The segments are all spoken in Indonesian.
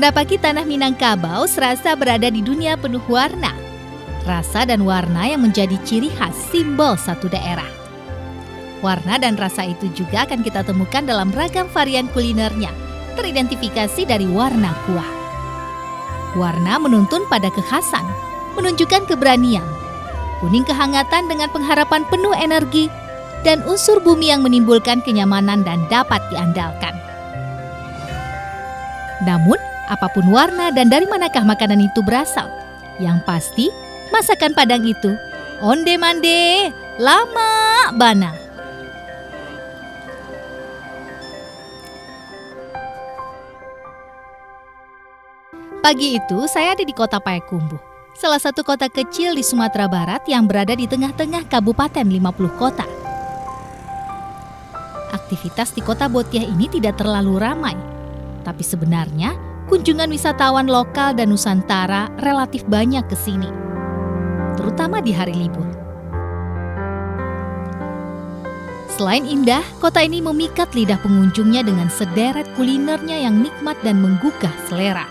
Mendapati tanah Minangkabau serasa berada di dunia penuh warna. Rasa dan warna yang menjadi ciri khas simbol satu daerah. Warna dan rasa itu juga akan kita temukan dalam ragam varian kulinernya, teridentifikasi dari warna kuah. Warna menuntun pada kekhasan, menunjukkan keberanian. Kuning kehangatan dengan pengharapan penuh energi, dan unsur bumi yang menimbulkan kenyamanan dan dapat diandalkan. Namun, apapun warna dan dari manakah makanan itu berasal, yang pasti masakan Padang itu onde-mande, lama bana. Pagi itu saya ada di kota Payakumbuh, salah satu kota kecil di Sumatera Barat yang berada di tengah-tengah Kabupaten 50 kota. Aktivitas di kota Botiah ini tidak terlalu ramai, tapi sebenarnya kunjungan wisatawan lokal dan Nusantara relatif banyak ke sini, terutama di hari libur. Selain indah, kota ini memikat lidah pengunjungnya dengan sederet kulinernya yang nikmat dan menggugah selera.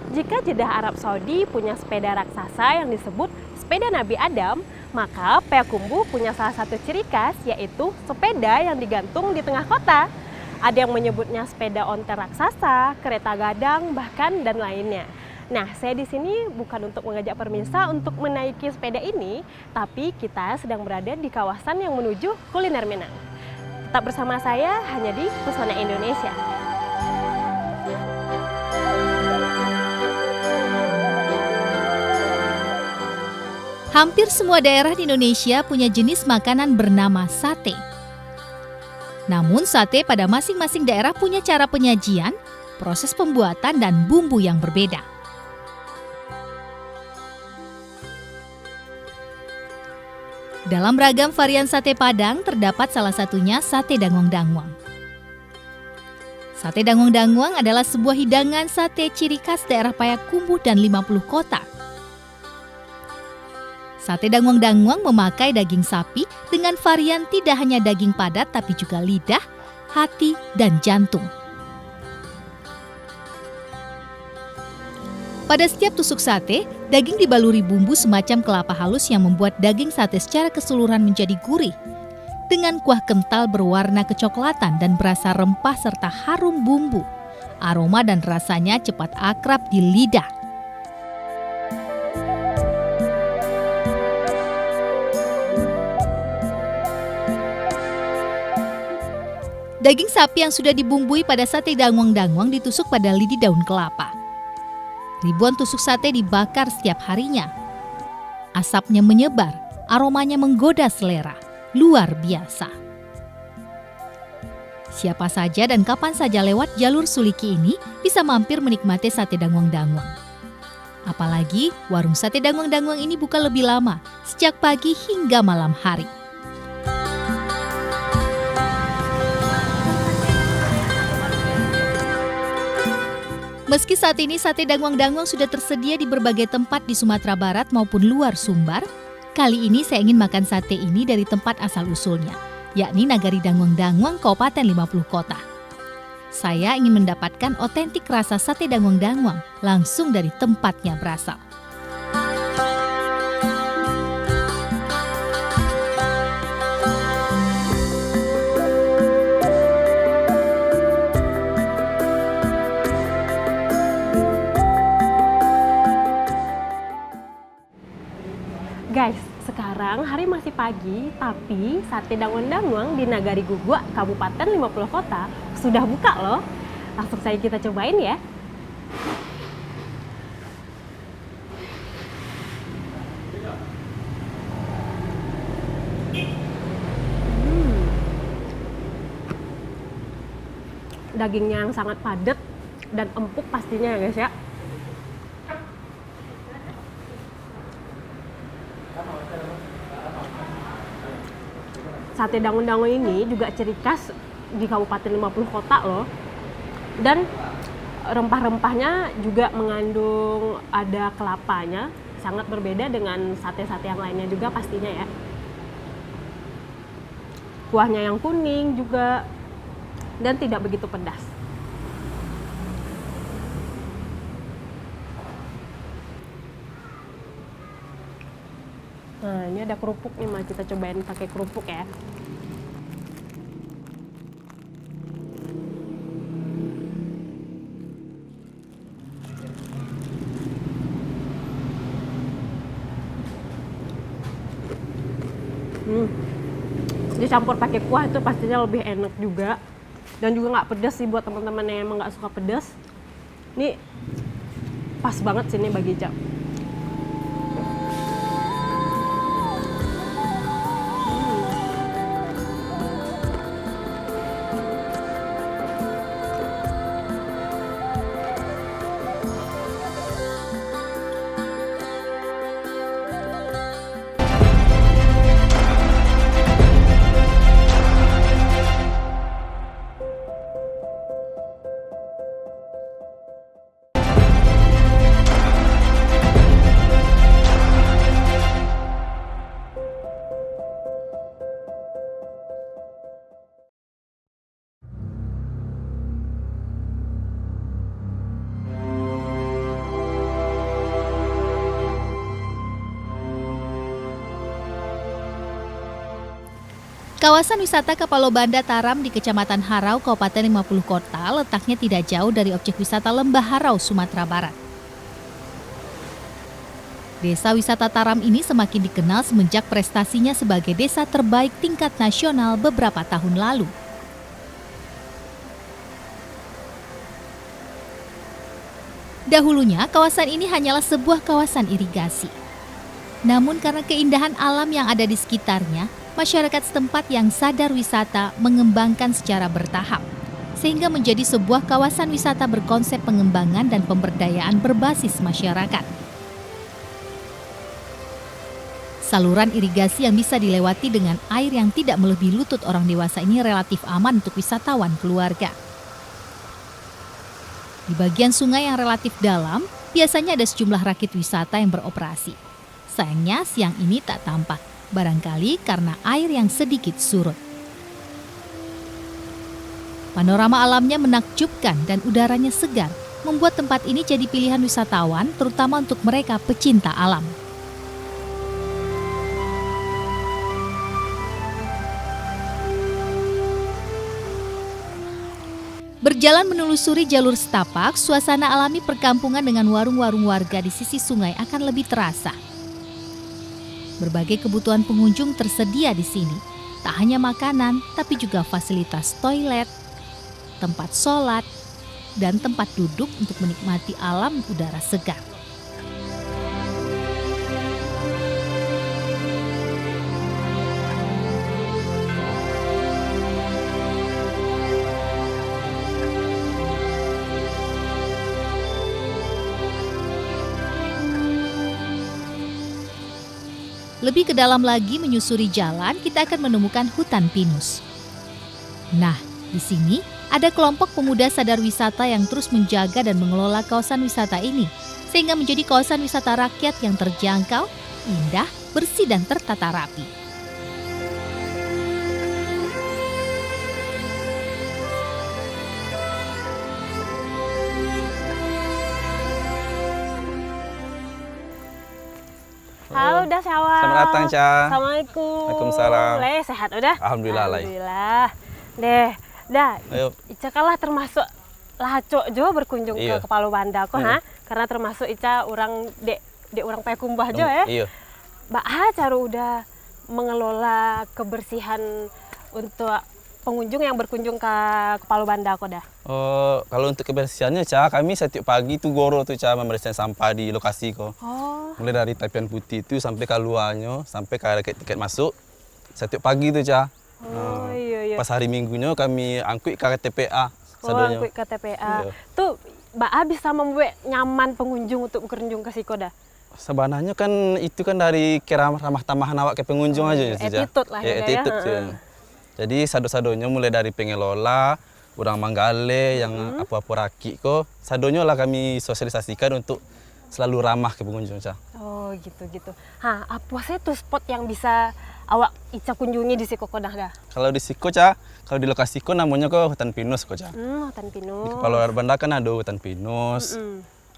Jika Jeddah Arab Saudi punya sepeda raksasa yang disebut sepeda Nabi Adam, maka Payakumbuh punya salah satu ciri khas, yaitu sepeda yang digantung di tengah kota. Ada yang menyebutnya sepeda ontel raksasa, kereta gadang, bahkan dan lainnya. Nah, saya di sini bukan untuk mengajak pemirsa untuk menaiki sepeda ini, tapi kita sedang berada di kawasan yang menuju kuliner Minang. Tetap bersama saya hanya di Pesona Indonesia. Hampir semua daerah di Indonesia punya jenis makanan bernama sate. Namun sate pada masing-masing daerah punya cara penyajian, proses pembuatan, dan bumbu yang berbeda. Dalam ragam varian sate Padang terdapat salah satunya sate dangwang-dangwang. Sate dangwang-dangwang adalah sebuah hidangan sate ciri khas daerah Payakumbuh dan 50 kota. Sate dangwang-dangwang memakai daging sapi dengan varian tidak hanya daging padat tapi juga lidah, hati, dan jantung. Pada setiap tusuk sate, daging dibaluri bumbu semacam kelapa halus yang membuat daging sate secara keseluruhan menjadi gurih. Dengan kuah kental berwarna kecoklatan dan berasa rempah serta harum bumbu, aroma dan rasanya cepat akrab di lidah. Daging sapi yang sudah dibumbui pada sate dangwang-dangwang ditusuk pada lidi daun kelapa. Ribuan tusuk sate dibakar setiap harinya. Asapnya menyebar, aromanya menggoda selera, luar biasa. Siapa saja dan kapan saja lewat jalur Suliki ini bisa mampir menikmati sate dangwang-dangwang. Apalagi warung sate dangwang-dangwang ini buka lebih lama, sejak pagi hingga malam hari. Meski saat ini sate dangwang-dangwang sudah tersedia di berbagai tempat di Sumatera Barat maupun luar Sumbar, kali ini saya ingin makan sate ini dari tempat asal-usulnya, yakni Nagari Dangwang-Dangwang Kabupaten 50 Kota. Saya ingin mendapatkan otentik rasa sate dangwang-dangwang langsung dari tempatnya berasal. Guys, sekarang hari masih pagi, tapi sate dangwang-dangwang di Nagari Gugua, Kabupaten 50 Kota sudah buka loh. Langsung saja kita cobain ya. Dagingnya yang sangat padat dan empuk pastinya ya guys ya. sate dangun-dangun ini juga ciri khas di Kabupaten 50 Kota loh. Dan rempah-rempahnya juga mengandung ada kelapanya, sangat berbeda dengan sate-sate yang lainnya juga pastinya ya. Kuahnya yang kuning juga dan tidak begitu pedas. Nah, ini ada kerupuk nih, Ma. Kita cobain pakai kerupuk ya. Dicampur pakai kuah itu pastinya lebih enak juga. Dan juga nggak pedas sih buat teman-teman yang emang nggak suka pedas. Ini pas banget sih ini bagi Ica. Kawasan wisata Kapalo Banda Taram di Kecamatan Harau, Kabupaten 50 Kota letaknya tidak jauh dari objek wisata Lembah Harau, Sumatera Barat. Desa wisata Taram ini semakin dikenal semenjak prestasinya sebagai desa terbaik tingkat nasional beberapa tahun lalu. Dahulunya, kawasan ini hanyalah sebuah kawasan irigasi. Namun karena keindahan alam yang ada di sekitarnya, masyarakat setempat yang sadar wisata mengembangkan secara bertahap, sehingga menjadi sebuah kawasan wisata berkonsep pengembangan dan pemberdayaan berbasis masyarakat. Saluran irigasi yang bisa dilewati dengan air yang tidak melebihi lutut orang dewasa ini relatif aman untuk wisatawan keluarga. Di bagian sungai yang relatif dalam, biasanya ada sejumlah rakit wisata yang beroperasi. Sayangnya siang ini tak tampak, barangkali karena air yang sedikit surut. Panorama alamnya menakjubkan dan udaranya segar, membuat tempat ini jadi pilihan wisatawan, terutama untuk mereka pecinta alam. Berjalan menelusuri jalur setapak, suasana alami perkampungan dengan warung-warung warga di sisi sungai akan lebih terasa. Berbagai kebutuhan pengunjung tersedia di sini. Tak hanya makanan, tapi juga fasilitas toilet, tempat sholat, dan tempat duduk untuk menikmati alam udara segar. Lebih ke dalam lagi menyusuri jalan, kita akan menemukan hutan pinus. Nah, di sini ada kelompok pemuda sadar wisata yang terus menjaga dan mengelola kawasan wisata ini, sehingga menjadi kawasan wisata rakyat yang terjangkau, indah, bersih dan tertata rapi. Halo, udah Syawal. Selamat datang, Ca. Assalamualaikum. Waalaikumsalam. Le, sehat udah? Alhamdulillah, Lai. Alhamdulillah. Deh, dah. Ayo. Ica kalah termasuk laco jo berkunjung Iya. ke Kapalo Banda ko, ha? Karena termasuk Ica orang dek orang Payakumbuh jo ya. Iya. Mbak cara udah mengelola kebersihan untuk pengunjung yang berkunjung ke Kapalo Banda ko dah. Oh, kalau untuk kebersihannya, Ca, kami setiap pagi tuh goro tuh, Ca, membersihkan sampah di lokasi ko. Oh. Mulai dari tapian putih itu sampai ke luarnya, sampai ke tiket masuk. Setiap pagi tuh, Ca. Oh, iya. Pas hari Minggunya kami angkut ke TPA. Oh, angkut ke TPA. Iya. Tuh, Mbak bisa membuat nyaman pengunjung untuk berkunjung ke siko dah. Sebenarnya kan itu kan dari ramah tamahan awak ke pengunjung aja, Ca. Attitude lah Ya, attitude, ya. Ca. Jadi sado-sadonya mulai dari pengelola, orang Manggale yang apa-apa rakit kok, sadonya lah kami sosialisasikan untuk selalu ramah ke pengunjung, Ca. Oh gitu. Apa sih tuh spot yang bisa awak Ica kunjungi di Siko dah dah? Kalau di Siko, Ca, kalau di lokasi Siko namanya kok hutan pinus kok, Ca. Hutan Di pinus. kepala Banda kan ada hutan pinus,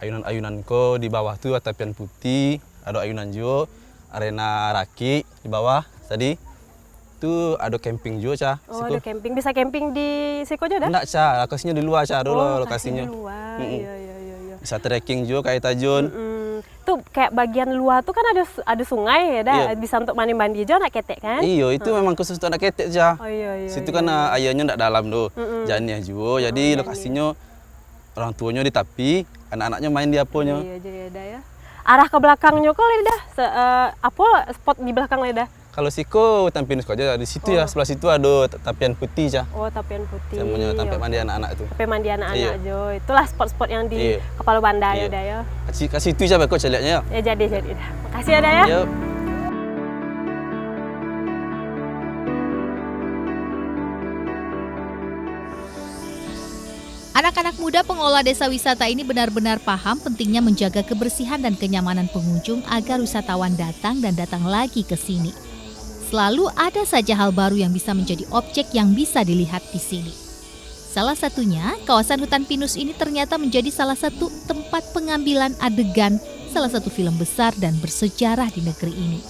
ayunan-ayunan kok di bawah tuh tapian putih, ada ayunan juga, arena rakit di bawah tadi. Itu ada camping juga, Ca. Oh, ada camping. Bisa camping di Siko aja dah? Enggak, Ca, lokasinya di luar, Ca, dulu lokasinya. Di luar. Iya. Bisa trekking juga kayak Tajun. Tuh kayak bagian luar tuh kan ada sungai ya dah. Iya. Bisa untuk mandi-mandi aja nak ketek kan? Iyo, itu memang khusus untuk anak ketek, Ca. Oh iya. Situ kan airnya enggak dalam tuh. Jannya juga. Jadi lokasinya orang tuanya di tepi, anak-anaknya main di aponya. Iya jadi ada ya. Arah ke belakangnya kok Leda? Apa spot di belakang Leda? Kalau Siko hutan pinus kok aja di situ ya, sebelah situ ada tapian putih, Ca. Oh, tapian putih. Namanya tempat mandi anak-anak itu. Tapian mandi anak-anak Iya. aja. Itulah spot-spot yang di Iya. Kepala Banda ya Iya. dah ya. Kasih itu, Ca, kok saya lihatnya ya. Ya jadi dah. Makasih ya dah ya. Yuk. Anak-anak muda pengelola desa wisata ini benar-benar paham pentingnya menjaga kebersihan dan kenyamanan pengunjung agar wisatawan datang dan datang lagi ke sini. Selalu ada saja hal baru yang bisa menjadi objek yang bisa dilihat di sini. Salah satunya, kawasan hutan pinus ini ternyata menjadi salah satu tempat pengambilan adegan salah satu film besar dan bersejarah di negeri ini.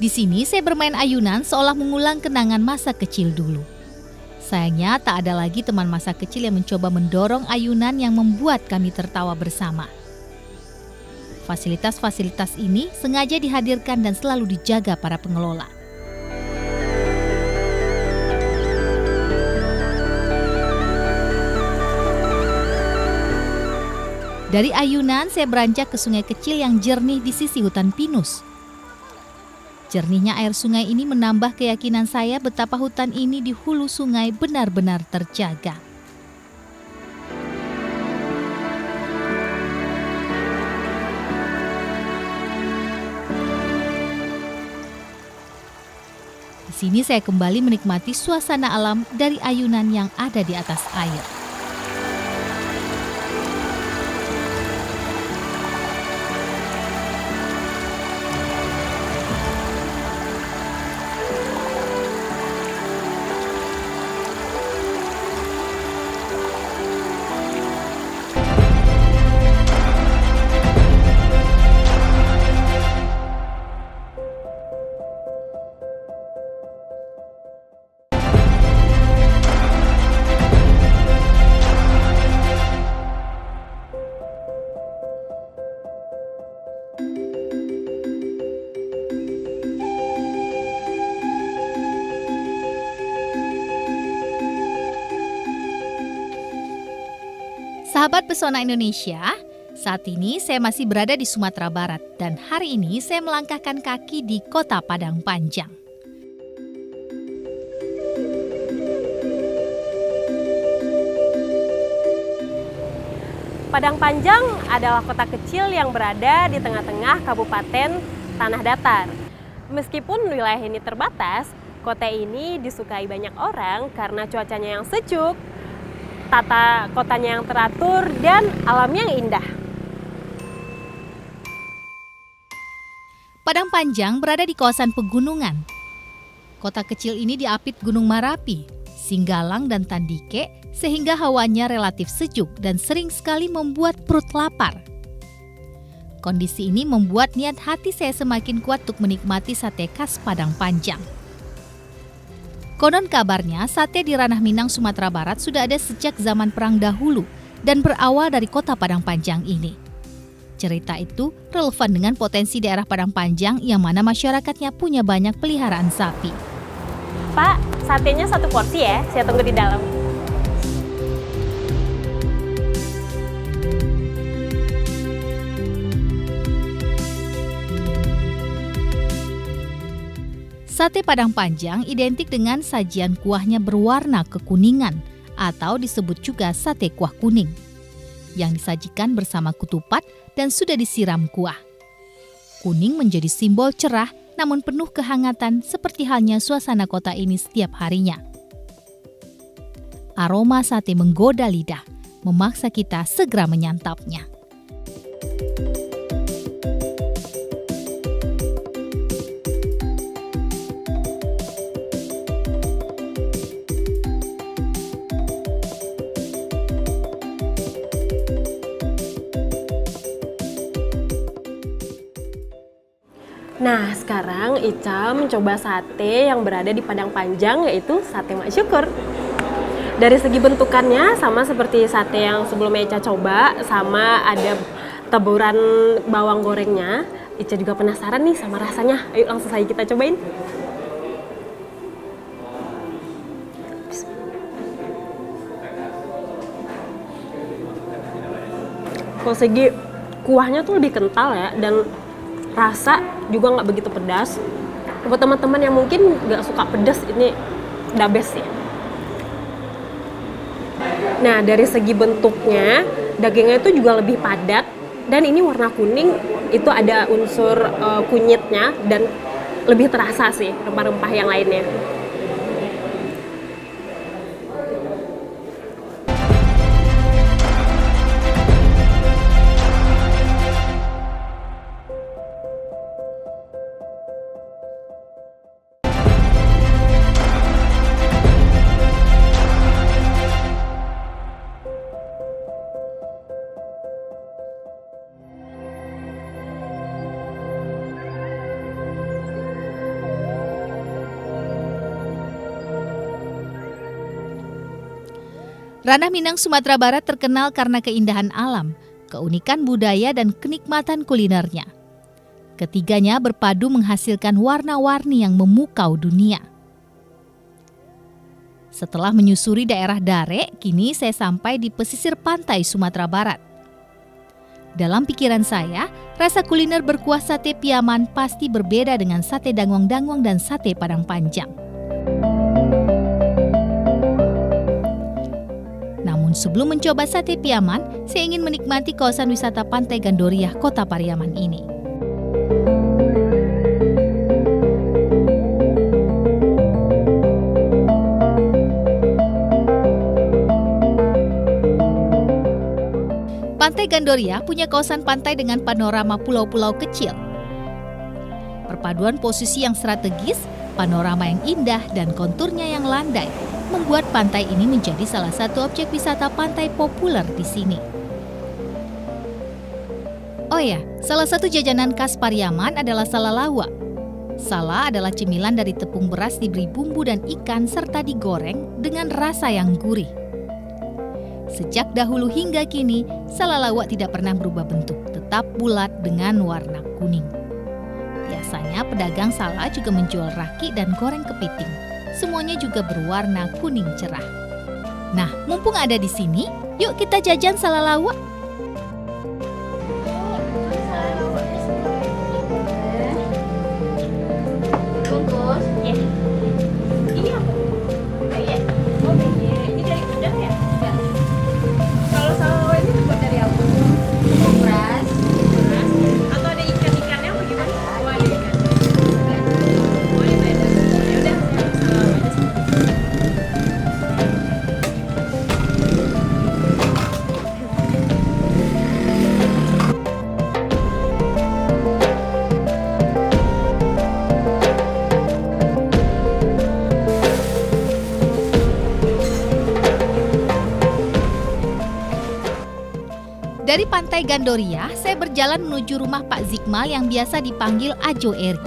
Di sini saya bermain ayunan seolah mengulang kenangan masa kecil dulu. Sayangnya tak ada lagi teman masa kecil yang mencoba mendorong ayunan yang membuat kami tertawa bersama. Fasilitas-fasilitas ini sengaja dihadirkan dan selalu dijaga para pengelola. Dari ayunan saya beranjak ke sungai kecil yang jernih di sisi hutan pinus. Jernihnya air sungai ini menambah keyakinan saya betapa hutan ini di hulu sungai benar-benar terjaga. Di sini saya kembali menikmati suasana alam dari ayunan yang ada di atas air. Sahabat Pesona Indonesia, saat ini saya masih berada di Sumatera Barat dan hari ini saya melangkahkan kaki di Kota Padang Panjang. Padang Panjang adalah kota kecil yang berada di tengah-tengah Kabupaten Tanah Datar. Meskipun wilayah ini terbatas, kota ini disukai banyak orang karena cuacanya yang sejuk, tata kotanya yang teratur, dan alamnya yang indah. Padang Panjang berada di kawasan pegunungan. Kota kecil ini diapit Gunung Marapi, Singgalang, dan Tandike sehingga hawanya relatif sejuk dan sering sekali membuat perut lapar. Kondisi ini membuat niat hati saya semakin kuat untuk menikmati sate khas Padang Panjang. Konon kabarnya sate di Ranah Minang, Sumatera Barat sudah ada sejak zaman perang dahulu dan berawal dari kota Padang Panjang ini. Cerita itu relevan dengan potensi daerah Padang Panjang yang mana masyarakatnya punya banyak peliharaan sapi. Pak, satenya 1 porsi ya, saya tunggu di dalam. Sate Padang Panjang identik dengan sajian kuahnya berwarna kekuningan atau disebut juga sate kuah kuning yang disajikan bersama ketupat dan sudah disiram kuah. Kuning menjadi simbol cerah namun penuh kehangatan seperti halnya suasana kota ini setiap harinya. Aroma sate menggoda lidah, memaksa kita segera menyantapnya. Nah, sekarang Ica mencoba sate yang berada di Padang Panjang, yaitu sate Mak Syukur. Dari segi bentukannya sama seperti sate yang sebelumnya Ica coba, sama ada taburan bawang gorengnya. Ica juga penasaran nih sama rasanya. Ayo langsung saja kita cobain. Kalau segi kuahnya tuh lebih kental ya, dan rasa juga nggak begitu pedas. Buat teman-teman yang mungkin nggak suka pedas, ini the best sih. Nah, dari segi bentuknya, dagingnya itu juga lebih padat, dan ini warna kuning, itu ada unsur kunyitnya, dan lebih terasa sih rempah-rempah yang lainnya. Ranah Minang, Sumatera Barat terkenal karena keindahan alam, keunikan budaya, dan kenikmatan kulinernya. Ketiganya berpadu menghasilkan warna-warni yang memukau dunia. Setelah menyusuri daerah Dare, kini saya sampai di pesisir pantai Sumatera Barat. Dalam pikiran saya, rasa kuliner berkuah sate Piaman pasti berbeda dengan sate Dangwang-Dangwang dan sate Padang Panjang. Namun sebelum mencoba sate Piaman, saya ingin menikmati kawasan wisata Pantai Gandoria, Kota Pariaman ini. Pantai Gandoria punya kawasan pantai dengan panorama pulau-pulau kecil. Perpaduan posisi yang strategis, panorama yang indah, dan konturnya yang landai membuat pantai ini menjadi salah satu objek wisata pantai populer di sini. Oh ya, salah satu jajanan khas Pariaman adalah salalawak. Sala adalah cemilan dari tepung beras diberi bumbu dan ikan serta digoreng dengan rasa yang gurih. Sejak dahulu hingga kini, salalawak tidak pernah berubah bentuk, tetap bulat dengan warna kuning. Biasanya pedagang sala juga menjual raki dan goreng kepiting. Semuanya juga berwarna kuning cerah. Nah, mumpung ada di sini, yuk kita jajan salalawak. Bungkus, ya. Ini apa? Beye. Oh, beye. Ini dari udang ya? Enggak. Kalau salalawak ini terbuat dari apa? Tepung beras. Beras. Atau ada ikan-ikannya apa gimana? Oh, ada ikan. Oh, ini beda. Ya udah, salalawak aja. Dari Pantai Gandoria, saya berjalan menuju rumah Pak Zikmal yang biasa dipanggil Ajo Eri.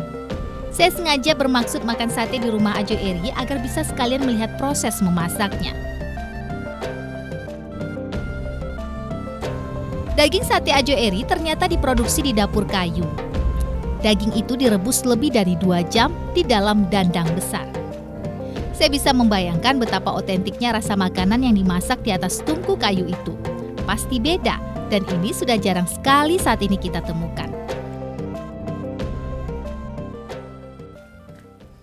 Saya sengaja bermaksud makan sate di rumah Ajo Eri agar bisa sekalian melihat proses memasaknya. Daging sate Ajo Eri ternyata diproduksi di dapur kayu. Daging itu direbus lebih dari 2 jam di dalam dandang besar. Saya bisa membayangkan betapa otentiknya rasa makanan yang dimasak di atas tungku kayu itu. Pasti beda, dan ini sudah jarang sekali saat ini kita temukan.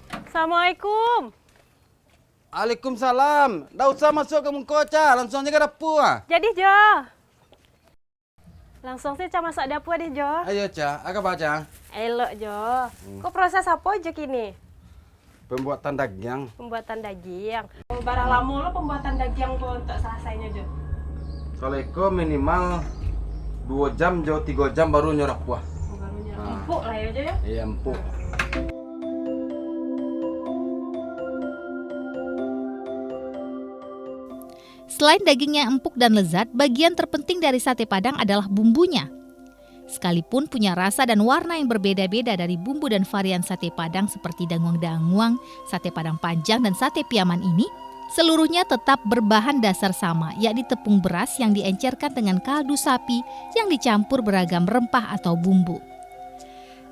Assalamualaikum. Waalaikumsalam. Dah usah masuk ke mukoca, langsung aja ke dapur. Jadi Jo. Langsung sih Ca masak dapur deh Jo. Ayo Ca, apa Ca? Elok Jo. Kok proses apa aja kini? Pembuatan daging. Pembuatan daging. Barang lama lo pembuatan daging kok untuk selesainya Jo. Kalau itu minimal 2 jam, jauh 3 jam baru nyorak kuah. Barunya empuk lah ya Jo ya. Iya empuk. Selain dagingnya empuk dan lezat, bagian terpenting dari sate Padang adalah bumbunya. Sekalipun punya rasa dan warna yang berbeda-beda dari bumbu dan varian sate Padang seperti danguang-danguang, sate Padang panjang, dan sate piaman ini, seluruhnya tetap berbahan dasar sama, yakni tepung beras yang diencerkan dengan kaldu sapi yang dicampur beragam rempah atau bumbu.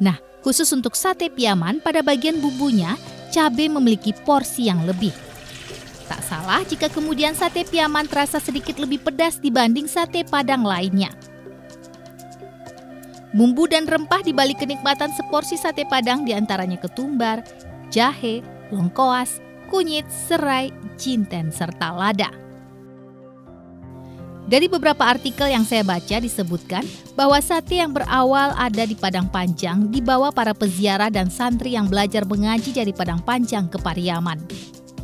Nah, khusus untuk sate piaman, pada bagian bumbunya, cabai memiliki porsi yang lebih. Tak salah jika kemudian sate piaman terasa sedikit lebih pedas dibanding sate Padang lainnya. Bumbu dan rempah di balik kenikmatan seporsi sate Padang diantaranya ketumbar, jahe, lengkoas, kunyit, serai, jinten, serta lada. Dari beberapa artikel yang saya baca disebutkan bahwa sate yang berawal ada di Padang Panjang dibawa para peziarah dan santri yang belajar mengaji dari Padang Panjang ke Pariaman.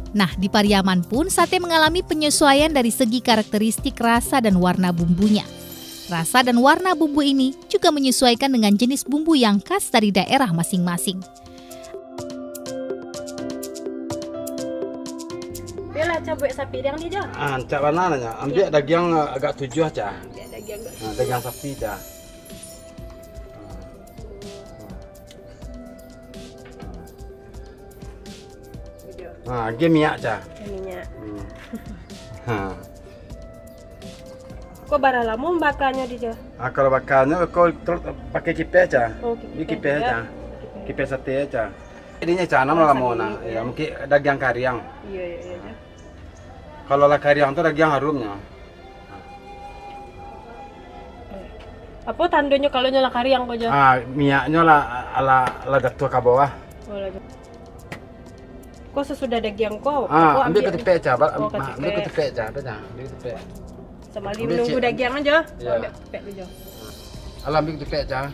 Nah, di Pariaman pun sate mengalami penyesuaian dari segi karakteristik rasa dan warna bumbunya. Rasa dan warna bumbu ini juga menyesuaikan dengan jenis bumbu yang khas dari daerah masing-masing. Bila cabai sapi yang di Jo. Cak mana nanya? Ambil daging agak 7 Ca. Ya daging enggak. Daging sapi Ca. Dia minyak Ca. Minyak. Ha. Kok barang lama bakarnya di Jo? Kalau bakarnya kau pakai kipe Ca. Oh, Ini kipe Ca. Kipe sate Ca. Ininya Ca nama lamona. Ya mungkin daging kariang. Iya. Kalau lah kariang itu daging harumnya. Apa tandanya kalau nyala kariang kok Jo? Minyaknya lah ala datuk ke bawah. Kok sesudah daging kok? Ambil ke tepi Ca. Oh, ke Ambil ke tepi Ca. Ambil ke tepi. Sama menunggu daging aja. Iya. Ambil pek aja. Alam ambil ke tepi Ca.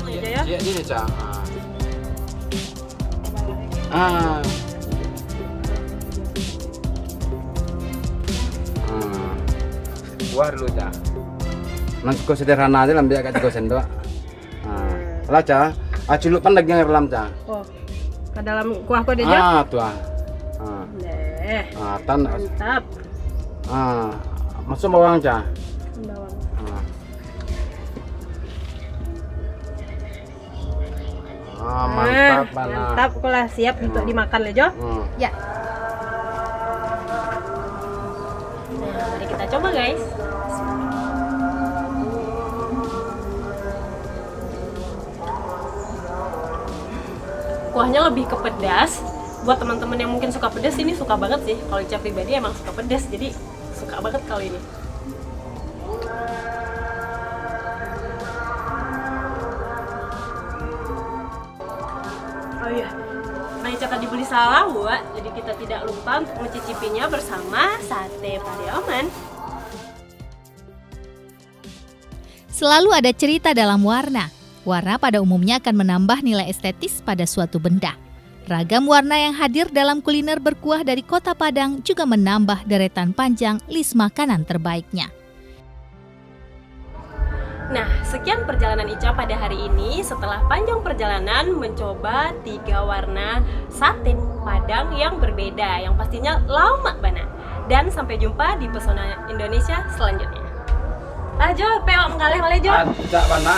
Aja ya. Iya, ini Ca. Buah dulu Ca. Nanti kau sederhana aja ambil agak 3 sendok. Lah Ca. Celupkan daging air lam Ca. Oh. Ke dalam kuah kok dia. Tuh. Mantap. Masuk bawang Ca. Bawang. Mantap mana. Mantap kalau siap untuk dimakan le Jo. Ya, Nah, mari kita coba guys. Kuahnya lebih ke pedas. Buat teman-teman yang mungkin suka pedas, ini suka banget sih. Kalau Ica pribadi emang suka pedas, jadi suka banget kalau ini. Oh iya, nah Ica tadi beli salawat, jadi kita tidak lupa untuk mencicipinya bersama sate Pariaman. selalu ada cerita dalam warna. Warna pada umumnya akan menambah nilai estetis pada suatu benda. Ragam warna yang hadir dalam kuliner berkuah dari Kota Padang juga menambah deretan panjang list makanan terbaiknya. Nah, sekian perjalanan Ica pada hari ini setelah panjang perjalanan mencoba 3 warna sate Padang yang berbeda, yang pastinya lama banget. Dan sampai jumpa di Pesona Indonesia selanjutnya. Jo, pewak mengalih oleh Jo. Ada mana?